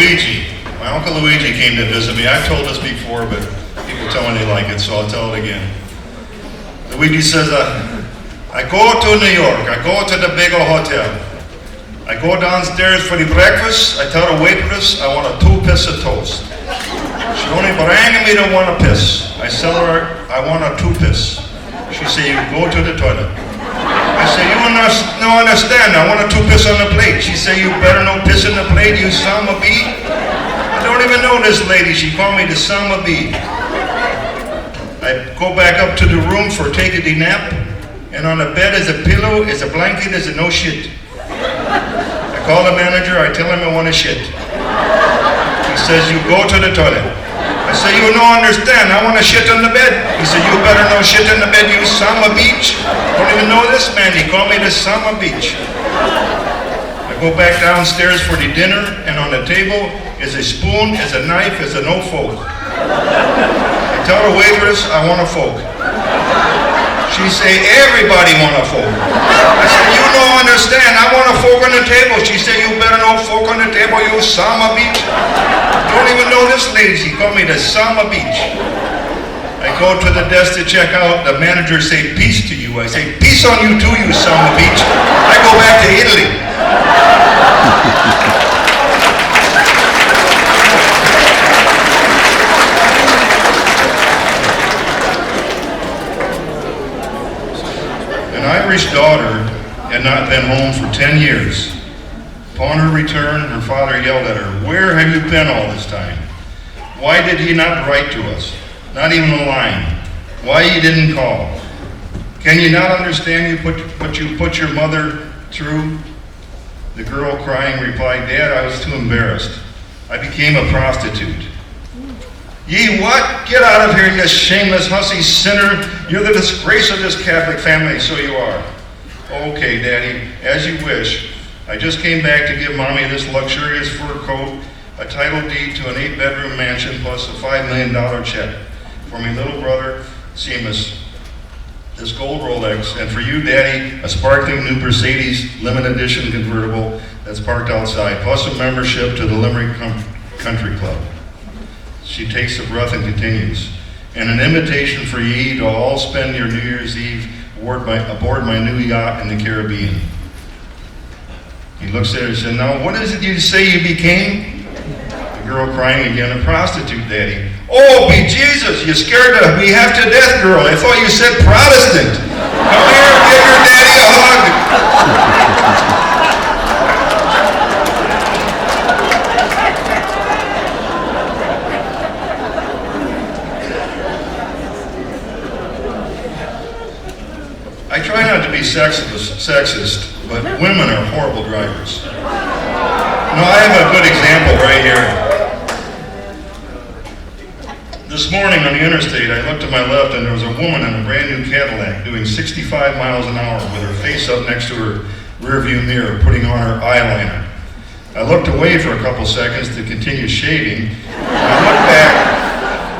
Luigi. My Uncle Luigi came to visit me. I've told this before, but people tell me they like it, so I'll tell it again. Luigi says, I go to New York. I go to the big old hotel. I go downstairs for the breakfast. I tell the waitress I want a 2-piece of toast. She only bring me the 1 piece. I tell her I want a 2-piece. She say, you go to the toilet. I say, you no understand. I want a 2-piece on the plate. She say, you better no piss in the plate, you son of a bee. I don't even know this lady. She called me the son of a bee. I go back up to the room for taking the nap, and on the bed is a pillow, is a blanket, is a no shit. I call the manager. I tell him I want a shit. He says, you go to the toilet. I say, you don't understand. I want to shit on the bed. He said, you better no shit on the bed, you son of a beach. Don't even know this man. He called me the son of a beach. I go back downstairs for the dinner, and on the table is a spoon, is a knife, is a no fork. I tell the waitress I want a fork. She say, everybody want a fork. I said, you don't understand. I want a fork on the table. She say, you better no fork on the table, you son of a beach. Don't even know this lady. She called me the son of a beach. I go to the desk to check out. The manager say, peace to you. I say, peace on you too, you son of a beach. I go back to Italy. An Irish daughter had not been home for 10 years. Upon her return, her father yelled at her, where have you been all this time? Why did he not write to us? Not even a line. Why you didn't call? Can you not understand what you put your mother through? The girl crying replied, Dad, I was too embarrassed. I became a prostitute. Ye what? Get out of here, you shameless, hussy sinner. You're the disgrace of this Catholic family, so you are. Okay, Daddy, as you wish. I just came back to give Mommy this luxurious fur coat, a title deed to an 8-bedroom mansion, plus a $5 million check. For my little brother, Seamus, this gold Rolex, and for you, Daddy, a sparkling new Mercedes limited edition convertible that's parked outside, plus a membership to the Limerick Country Club. She takes a breath and continues. And an invitation for ye to all spend your New Year's Eve aboard my new yacht in the Caribbean. He looks at her and says, now what is it you say you became? The girl crying again, a prostitute, Daddy. Oh, be Jesus, you scared me half to death, girl. I thought you said Protestant. Come here, give your daddy a hug. I try not to be sexist, but women are horrible drivers. No, I have a good example right here. This morning on the interstate, I looked to my left and there was a woman in a brand new Cadillac doing 65 miles an hour with her face up next to her rearview mirror, putting on her eyeliner. I looked away for a couple seconds to continue shaving. I looked back.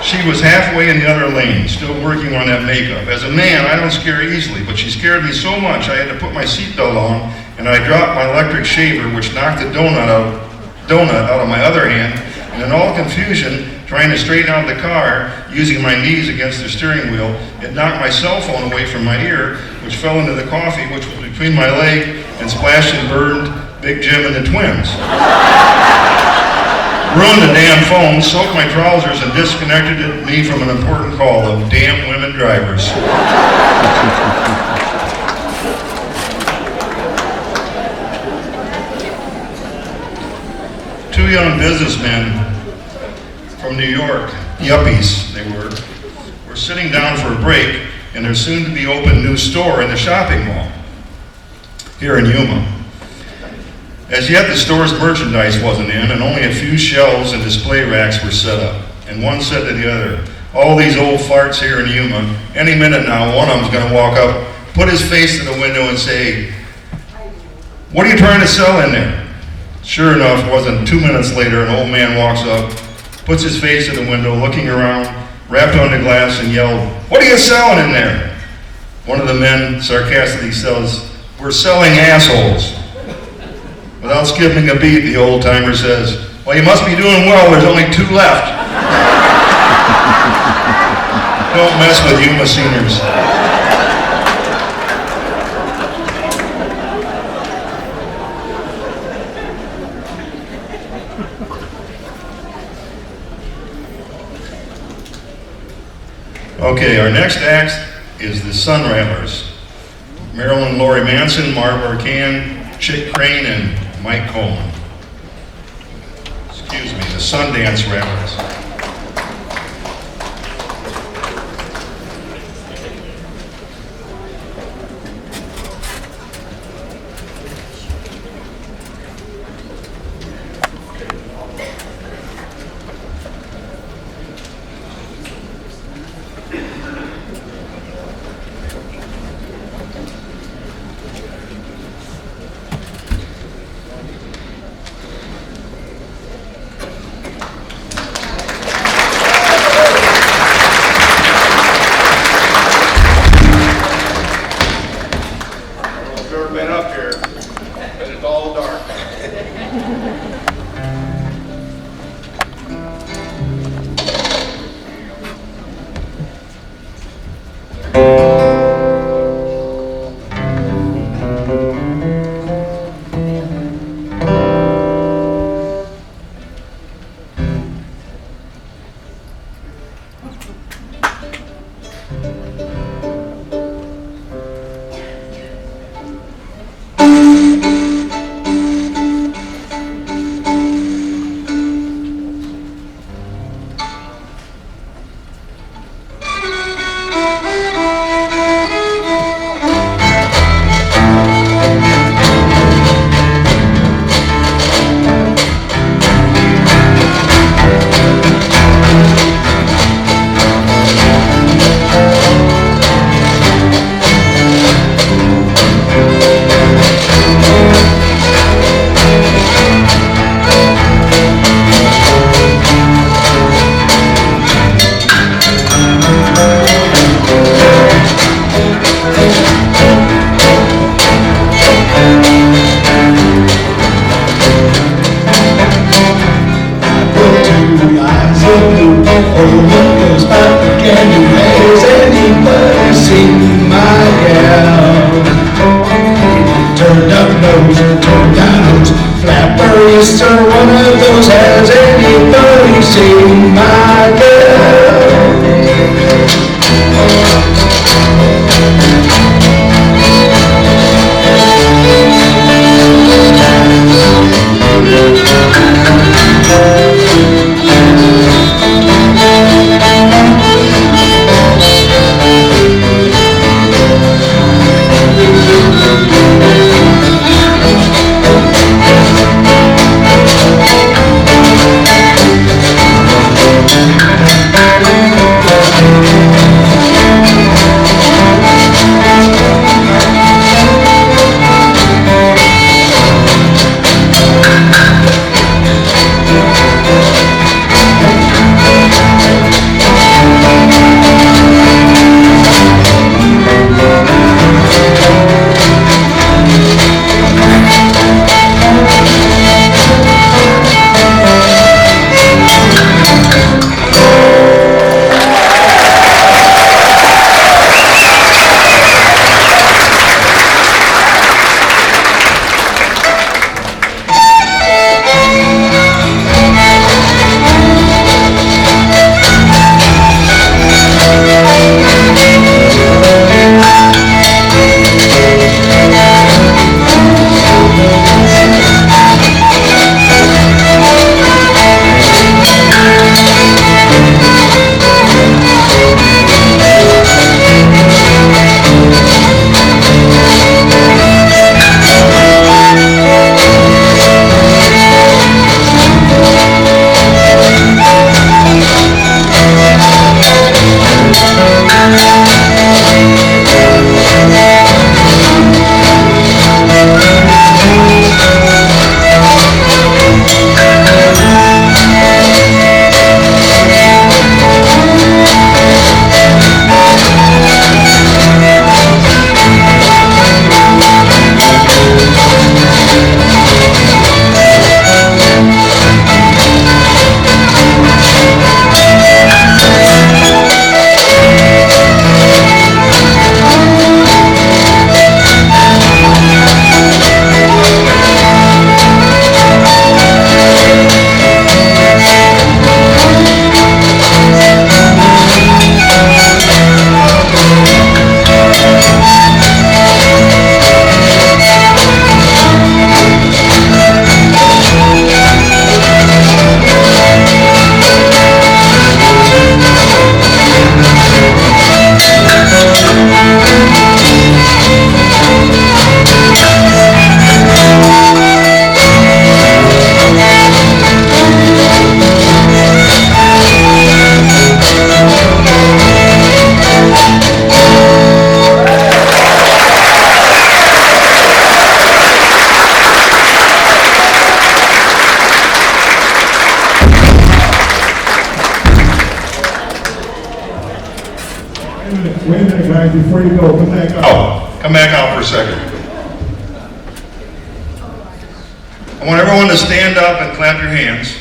She was halfway in the other lane, still working on that makeup. As a man, I don't scare easily, but she scared me so much I had to put my seatbelt on, and I dropped my electric shaver, which knocked the donut out of my other hand, and in all confusion, trying to straighten out the car, using my knees against the steering wheel, it knocked my cell phone away from my ear, which fell into the coffee, which was between my leg, and splashed and burned Big Jim and the twins. Ruined the damn phone, soaked my trousers, and disconnected me from an important call of damn women drivers. Two young businessmen from New York, yuppies they were sitting down for a break in their soon-to-be-open new store in the shopping mall here in Yuma. As yet, the store's merchandise wasn't in, and only a few shelves and display racks were set up. And one said to the other, all these old farts here in Yuma, any minute now, one of them's going to walk up, put his face to the window and say, what are you trying to sell in there? Sure enough, it wasn't 2 minutes later, an old man walks up, puts his face to the window, looking around, rapped on the glass and yelled, what are you selling in there? One of the men sarcastically says, we're selling assholes. Without skipping a beat, the old-timer says, Well, you must be doing well. There's only 2 left. Don't mess with Yuma seniors. Okay, our next act is the Sun Rattlers. Marilyn Laurie Manson, Marv Arcan, Chick Crane, and Mike Coleman. Excuse me, the Sundance Rattlers. Wait a minute, guys, before you go, come back up. Oh, come back out for a second. I want everyone to stand up and clap your hands.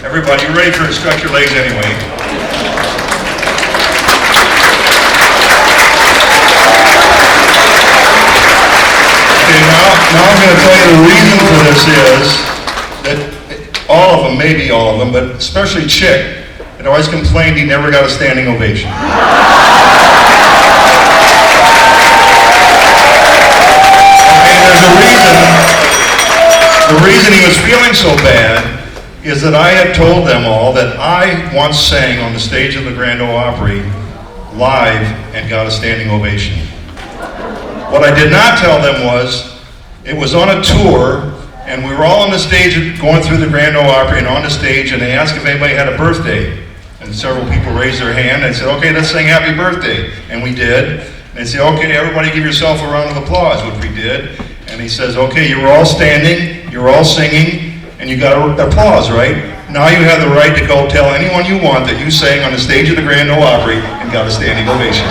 Everybody, you ready for it? Stretch your legs anyway. Okay, now I'm going to tell you the reason for this is that all of them, maybe all of them, but especially Chick, had always complained he never got a standing ovation. Okay, there's a reason. The reason he was feeling so bad is that I had told them all that I once sang on the stage of the Grand Ole Opry live and got a standing ovation. What I did not tell them was, it was on a tour, and we were all on the stage going through the Grand Ole Opry and on the stage, and they asked if anybody had a birthday. And several people raised their hand and said, okay, let's sing happy birthday. And we did. And they said, okay, everybody give yourself a round of applause, which we did. And he says, okay, you were all standing, you were all singing, and you got applause, right? Now you have the right to go tell anyone you want that you sang on the stage of the Grand Ole Opry and got a standing ovation.